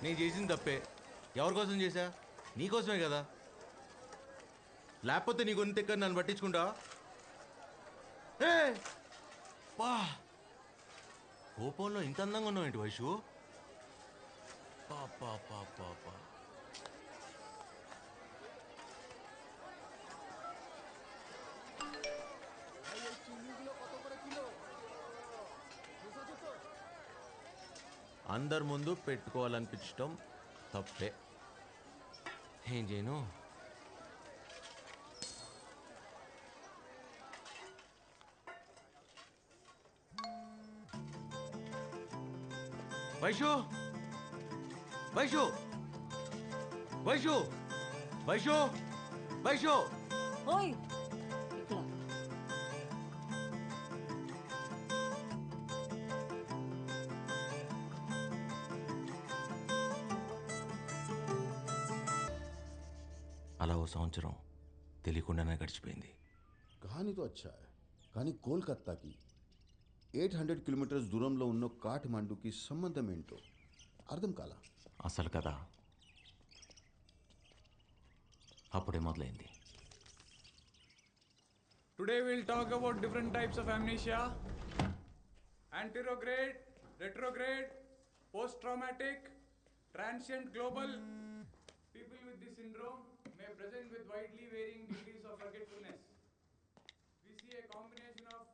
నేను చేసింది తప్పే. ఎవరి కోసం చేశా? నీకోసమే కదా. లేకపోతే నీ గొంతు ఎక్కడ నన్ను పట్టించుకుంటా? ఏ పా, కోపంలో ఇంత అందంగా ఉన్నావు ఏంటి వైషు? పా పా పా పా పా. అందరి ముందు పెట్టుకోవాలనిపించటం తప్పే. ఏం చేయను? వైషు, వైషు, వైషు, వైషు, వైషు. ఓయ్ ఇక్కడ అలా ఓ సంవత్సరం తెలియకుండానే గడిచిపోయింది. कहानी तो अच्छा है కానీ కోల్కతాకి 800 కిలోమీటర్స్ దూరంలో ఉన్న కాఠ్మండూకి సంబంధం ఏంటో అర్థం కాలా. అసలు కదా అప్పుడే మొదలైంది. Today we'll talk about different types of amnesia: anterograde, retrograde, post-traumatic, transient global. People with this syndrome may present with widely varying degrees of forgetfulness. We see a combination of...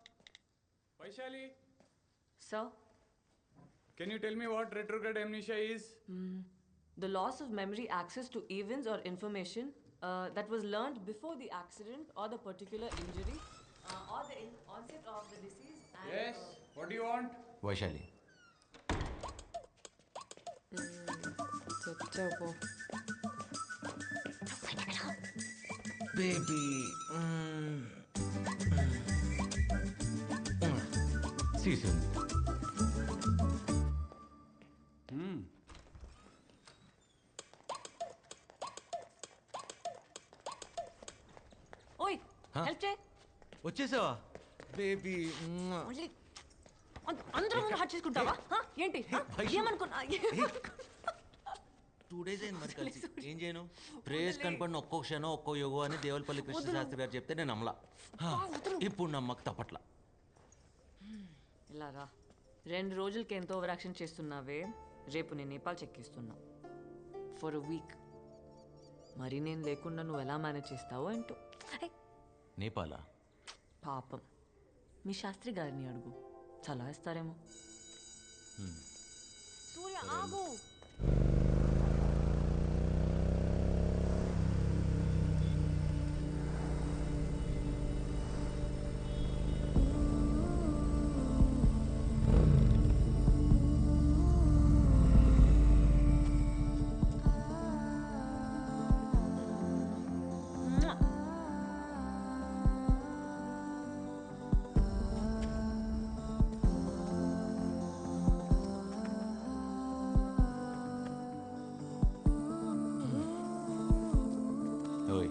Vaishali, Sir, can you tell me what retrograde amnesia is? the loss of memory access to events or information that was learned before the accident or the particular injury or the onset of the disease and Yes, what do you want? Vaishali, చెప్పు baby CC ఓయ్ help చేయి వచ్చేసావా baby? మళ్ళీ అందరూ ముందు hot చేసుకుంటావా ఏంటి వైషు. ఏమనుకున్నా 2 days అయింది మరి కలిసి. ఏం చేయను? ప్రేయస్ కనపడిన ఒక్కో క్షణం ఒక్కో యోగో అని దేవులపల్లి కృష్ణశాస్త్రి గారు చెప్తే నేను నమ్మలా. ఇప్పుడు నమ్మక తప్పట్లా. ఇలా రా, 2 రోజులకి ఎంతో ఓవరాక్షన్ చేస్తున్నావే, రేపు నేను నేపాల్ చెక్కిస్తున్నా ఫర్ అ వీక్. మరి నేను లేకుండా నువ్వు ఎలా మేనేజ్ చేస్తావో ఏంటో. నేపాలా? పాపం మీ శాస్త్రి గారిని అడుగు, చాలా ఇస్తారేమో. సూర్య ఆగు. ఓయ్,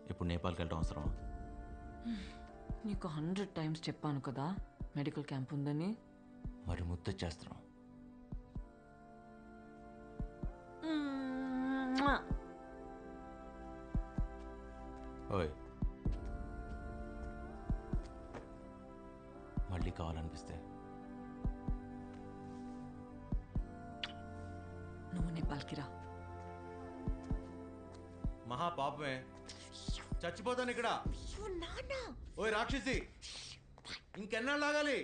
ఇప్పుడు నేపాల్కి వెళ్ళడం అవసరమా? నీకు 100 times చెప్పాను కదా మెడికల్ క్యాంప్ ఉందని. మరి ముద్దొచ్చేస్తున్నాం. ఓయ్, మళ్ళీ కావాలనిపిస్తే నువ్వు నేపాల్కి రా. మహా పాపమే, చచ్చిపోతాను ఇక్కడ. ఓయ్ రాక్షసి, ఇంకెన్నాళ్ళు లాగాలి?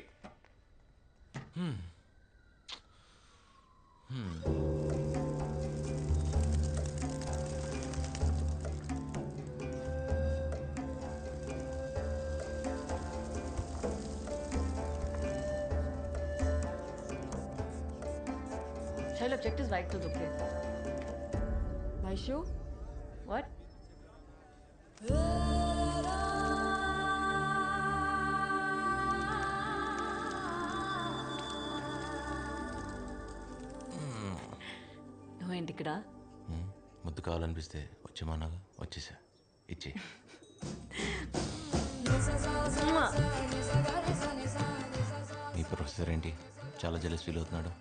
Child objectives vitals, okay. Vaishu, what? నువ్వేంటి ఇక్కడ? ముద్దు కావాలనిపిస్తే వచ్చేమన్నాగా, వచ్చేసా. ఇచ్చే. మీ ప్రొఫెసర్ ఏంటి చాలా జెలస్ ఫీల్ అవుతున్నాడు?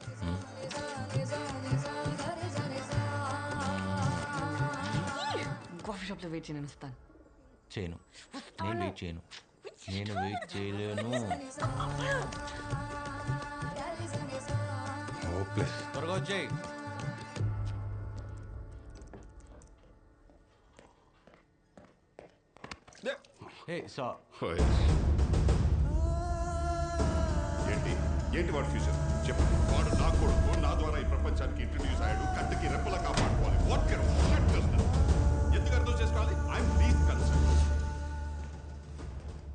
కాఫీ షాప్లో వెయిట్ చేయను వస్తాను. చేయను, నేను వెయిట్ చేయను, నేను వెయిట్ చేయలేను. హోప్లెస్. త్వరగా వచ్చేయి. హే సా ఏంటి ఏంటి వాడు ఫ్యూచర్ చెప్పు. వాడు నా కొడుకు, నా ద్వారా ఈ ప్రపంచానికి ఇంట్రడ్యూస్ అయ్యాడు. కంటికి రెప్పలా కాపాడుకోవాలి. వాట్ కెన్ ఎందుకు అర్థం చేసుకోవాలి? I'm least concern.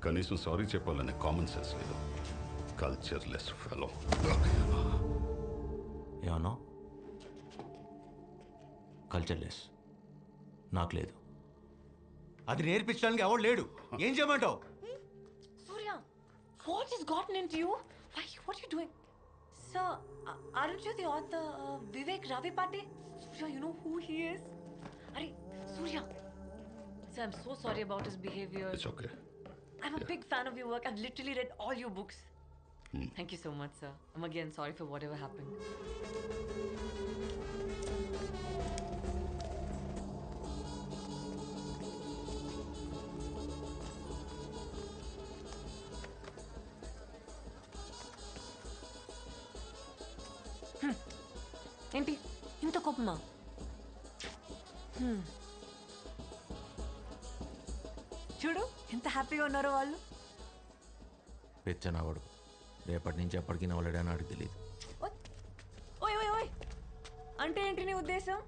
కనీసం సారీ చెప్పాలనే కామన్ సెన్స్ లేదు. Cultureless fellow. ఏమన్నా కల్చర్లెస్ నాకు లేదు. అది నేర్పించడానికి ఎవడు లేడు. ఏం చేయమంటావు? Surya, what has gotten into you? What are you doing? Sir, aren't you the author of Vivek Ravi Pate? Surya, you know who he is? Arey, Surya. Sir, I'm so sorry about his behavior. It's okay. I'm a big fan of your work. I've literally read all your books. Thank you so much, sir. I'm again sorry for whatever happened. ఏంటి ఇంత కోపమా? చూడు ఎంత హ్యాపీగా ఉన్నారో వాళ్ళు. పెచ్చనవాడు రేపటి నుంచి ఎప్పటికీ నవ్వలేడని నాకు తెలియదు. ఓయ్ ఓయ్ ఓయ్, అంటే ఏంటి నీ ఉద్దేశం?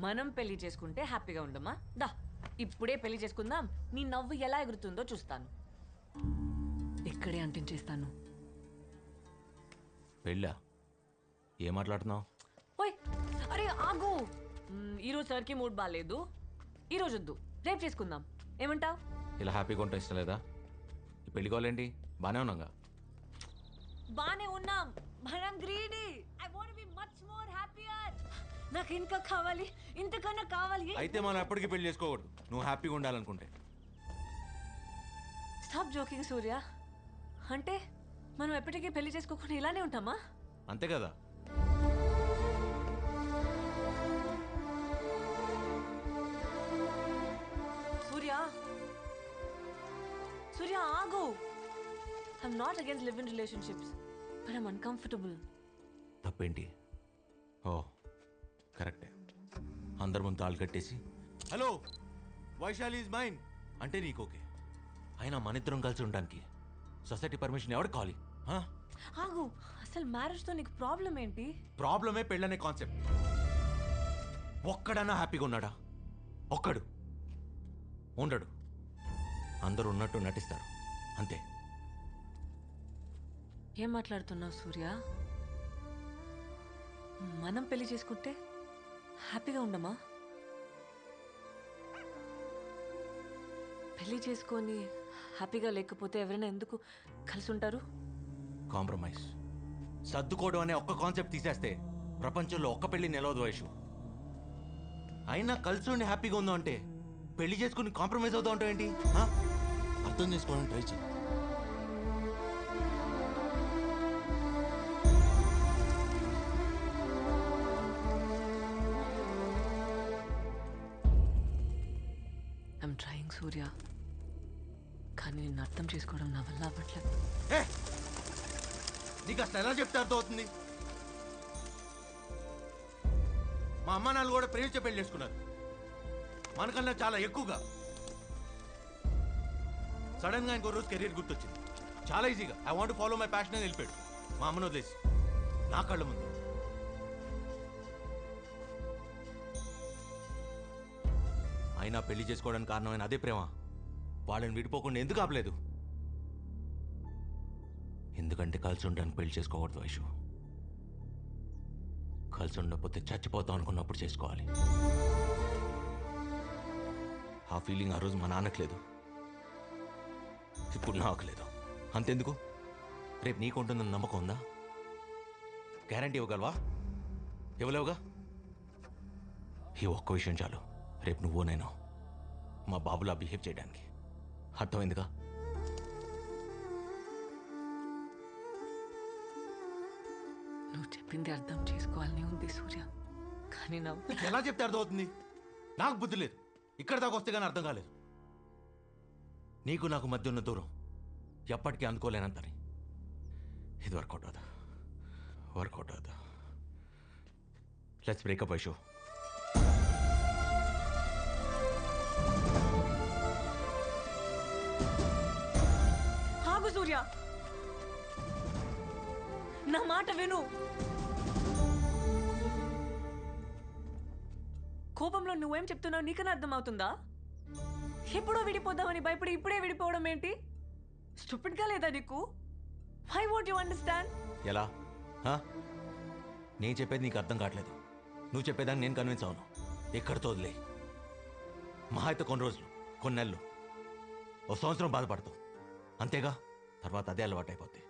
మనం పెళ్లి చేసుకుంటే హ్యాపీగా ఉండమా? దా ఇప్పుడే పెళ్లి చేసుకుందాం. నీ నవ్వు ఎలా ఎగురుతుందో చూస్తాను. ఇక్కడే అంటించేస్తాను. పెళ్ళా? ఏం మాట్లాడుతున్నావు? ఓయ్ అరే ఆగు. ఈరోజు సార్కి మూడ్ బాగాలేదు. ఈరోజు వద్దు, రేపు చేసుకుందాం. ఏమంటావ్? ఇలా హ్యాపీగా ఉంటా ఇష్టం లేదా? ఈ పెళ్లి కావాలేంటి? బాగానే ఉన్నాగా. బానే ఉన్నాం. మనం greedy. I want be much more happier. నాకు ఇంకా కావాలి, ఇంతకన్నా కావాలి. అయితే మనం ఎప్పటికీ పెళ్లి చేసుకోకూడదు, నువ్వు హ్యాపీగా ఉండాలనుకుంటే. స్టాప్ జోకింగ్ సూర్య. అంటే మనం ఎప్పటికీ పెళ్లి చేసుకోకుండా ఇలానే ఉంటామా? అంతే కదా. సూర్య, సూర్య ఆగు. I'm not against live in relationships, but I'm uncomfortable. తప్పేంటి? ఓ కరెక్టే. అందరి ముందు తాళ్ళు కట్టేసి హలో వైశాలి ఈజ్ మైన్ అంటే నీకు ఓకే. అయినా మన ఇద్దరం కలిసి ఉండడానికి సొసైటీ పర్మిషన్ ఎవరికి కావాలి? ఆగు, అసలు మ్యారేజ్తో నీకు ప్రాబ్లం ఏంటి? ప్రాబ్లమే పెళ్ళనే కాన్సెప్ట్. ఒక్కడన్నా హ్యాపీగా ఉన్నాడా? ఒక్కడు ఉండడు. అందరూ ఉన్నట్టు నటిస్తారు అంతే. ఏం మాట్లాడుతున్నావు సూర్య? మనం పెళ్లి చేసుకుంటే హ్యాపీగా ఉండమా? పెళ్లి చేసుకొని హ్యాపీగా లేకపోతే ఎవరైనా ఎందుకు కలిసి ఉంటారు? కాంప్రమైజ్, సర్దుకోవడం అనే ఒక్క కాన్సెప్ట్ తీసేస్తే ప్రపంచంలో ఒక్క పెళ్లి నిలవదు వయసు. అయినా కలిసి ఉండి హ్యాపీగా ఉందాం అంటే పెళ్లి చేసుకుని కాంప్రమైజ్ అవుతా ఉంటావు ఏంటి? అర్థం చేసుకోవడానికి ట్రై చేయి. ఐఎమ్ ట్రయింగ్ సూర్య, కానీ నిన్ను అర్థం చేసుకోవడం నా వల్ల అవ్వట్లేదు. నీకు అసలు ఎలా చెప్తే అర్థం అవుతుంది? మా అమ్మ నాన్న కూడా ప్రేమించే పెళ్లి చేసుకున్నారు, మనకన్నా చాలా ఎక్కువగా. సడన్ గా ఇంకో రోజు కెరీర్ గుర్తొచ్చింది. చాలా ఈజీగా I want follow my passion అని వెళ్ళిపోయాడు మా అమ్మను వదిలేసి నా కళ్ళ ముందు. అయినా పెళ్లి చేసుకోవడానికి కారణమైన అదే ప్రేమ వాళ్ళని విడిపోకుండా ఎందుకు ఆపలేదు? ఎందుకంటే కలిసి ఉండడానికి పెళ్లి చేసుకోకూడదు వైషు. కలిసి ఉండకపోతే చచ్చిపోతాం అనుకున్నప్పుడు చేసుకోవాలి. ఆ ఫీలింగ్ ఆ రోజు మా నాన్నకు లేదు, ఇప్పుడు నాకు లేదు. అంతెందుకు, రేపు నీకు ఉంటుందని నమ్మకం ఉందా? గ్యారంటీ ఇవ్వగలవా? ఇవ్వలేవుగా. ఈ ఒక్క విషయం చాలు, రేపు నువ్వు నేను మా బాబులా బిహేవ్ చేయడానికి. అర్థమైందిగా? నువ్వు చెప్పింది అర్థం చేసుకోవాలని ఉంది సూర్య, కానీ ఎలా చెప్తే అర్థమవుతుంది? నాకు బుద్ధి లేదు. ఇక్కడ దాకా వస్తే కానీ అర్థం కాలేదు. నీకు నాకు మధ్య ఉన్న దూరం ఎప్పటికీ అందుకోలేనంతని. ఇది వర్కౌట్ అవుదా? వర్కౌట్ అవుదా? Let's break up Aishu. ఆగు సూర్య, నా మాట విను. కోపంలో నువ్వేం చెప్తున్నావు నీకన్నా అర్థమవుతుందా? ఎప్పుడో విడిపోదామని భయపడి ఇప్పుడే విడిపోవడం ఏంటి? స్టూపిడ్గా లేదా నీకు? Why won't you understand? ఎలా? నేను చెప్పేది నీకు అర్థం కావట్లేదు. నువ్వు చెప్పేదాన్ని నేను కన్విన్స్ అవును. ఎక్కడితో వదిలే. మహా అయితే కొన్ని రోజులు, కొన్ని నెలలు, ఓ సంవత్సరం బాధపడతావు అంతేగా. తర్వాత అదే అలవాటు అయిపోద్ది.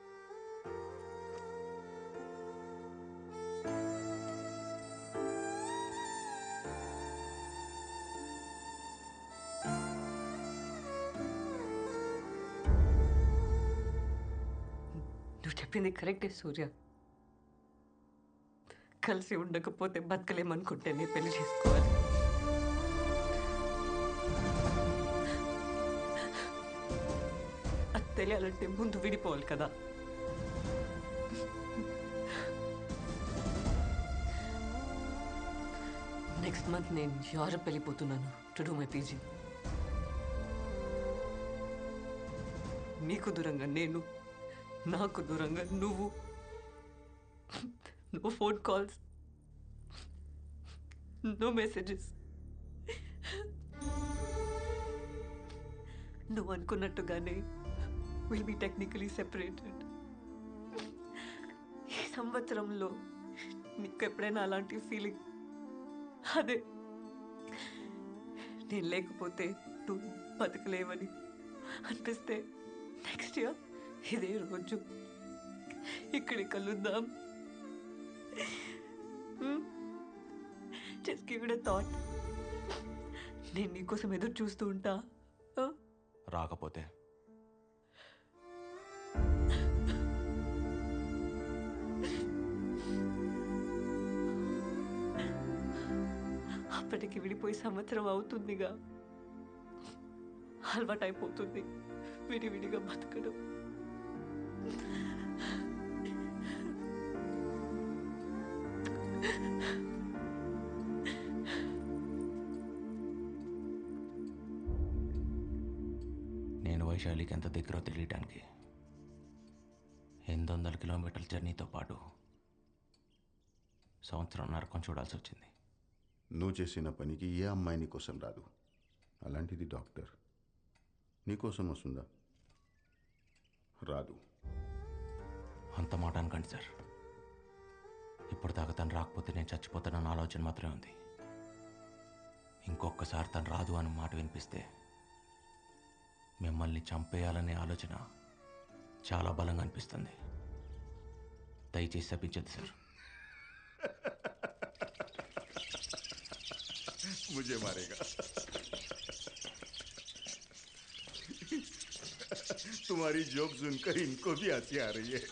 నువ్వు చెప్పింది కరెక్టే సూర్య. కలిసి ఉండకపోతే బతకలేమనుకుంటే నీ పెళ్లి చేసుకోవాలి. అది తెలియాలంటే ముందు విడిపోవాలి కదా. నెక్స్ట్ మంత్ నేను యూరప్ వెళ్ళిపోతున్నాను టు డూ మై పీజీ. నీకు దూరంగా నేను, నాకు దూరంగా నువ్వు. No phone calls, no messages. నువ్వు అనుకున్నట్టుగానే విల్ బి టెక్నికలీ సెపరేటెడ్. ఈ సంవత్సరంలో నీకు ఎప్పుడైనా అలాంటి ఫీలింగ్, అదే నేను లేకపోతే నువ్వు బతకలేవని అనిపిస్తే నెక్స్ట్ ఇయర్ ఇదే రోజు ఇక్కడి కలుద్దాం. Just give it a thought. నేను నీకోసం ఎదురు చూస్తూ ఉంటా. రాకపోతే అప్పటికి విడిపోయి సంవత్సరం అవుతుందిగా. అలవాటైపోతుంది విడివిడిగా బతకడం. నేను వైశాలికి ఎంత దగ్గర తెలియటానికి 800 కిలోమీటర్ల జర్నీతో పాటు సంవత్సరం నరకం చూడాల్సి వచ్చింది. నువ్వు చేసిన పనికి ఏ అమ్మాయి నీకోసం రాదు. అలాంటిది డాక్టర్ నీకోసం వస్తుందా? రాదు. అంత మాట అనకండి సార్. ఇప్పటిదాకా తను రాకపోతే నేను చచ్చిపోతానన్న ఆలోచన మాత్రమే ఉంది. ఇంకొకసారి తను రాదు అన్న మాట వినిపిస్తే మిమ్మల్ని చంపేయాలనే ఆలోచన చాలా బలంగా అనిపిస్తుంది. దయచేసి శపించద్దు సార్. मुझे मारेगा. तुम्हारी जोक सुनकर इनको भी हंसी आ रही है.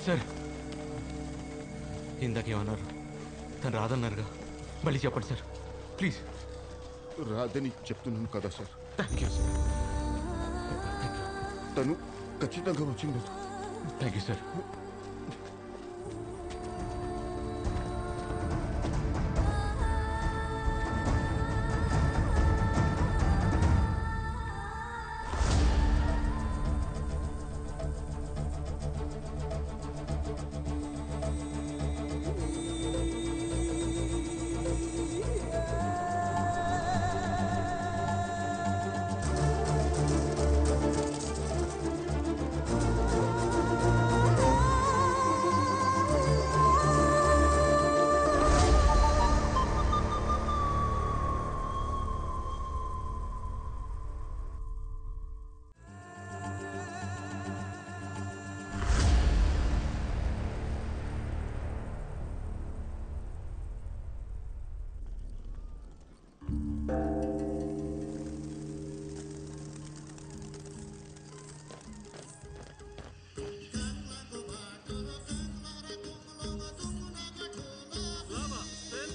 సార్ ఇందాకేమన్నారు? తను రాదన్నారుగా, మళ్ళీ చెప్పండి సార్ ప్లీజ్. రాదని చెప్తున్నాను కదా సార్. Thank you sir. తను ఖచ్చితంగా వచ్చిండదు. Thank you sir.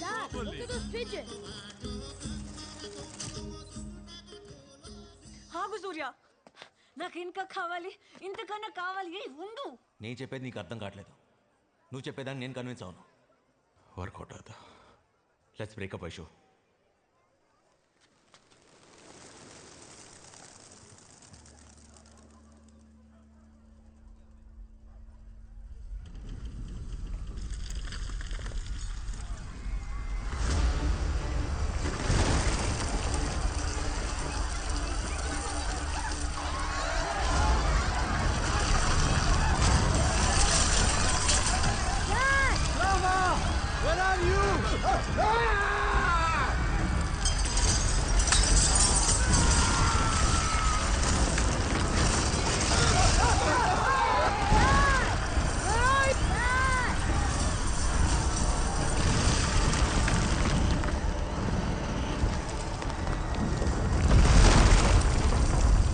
Dad, look at those pigeons. ఆగు సూర్య, నాకు ఇంకా కావాలి, ఇంతకన్నా కావాలి. ఏ ఉండు. నేను చెప్పేది నీకు అర్థం కావట్లేదు. నువ్వు చెప్పేదాన్ని నేను కన్విన్స్ అవును. వర్కౌట్ అవుతా. Let's break up Aishu. Where are you?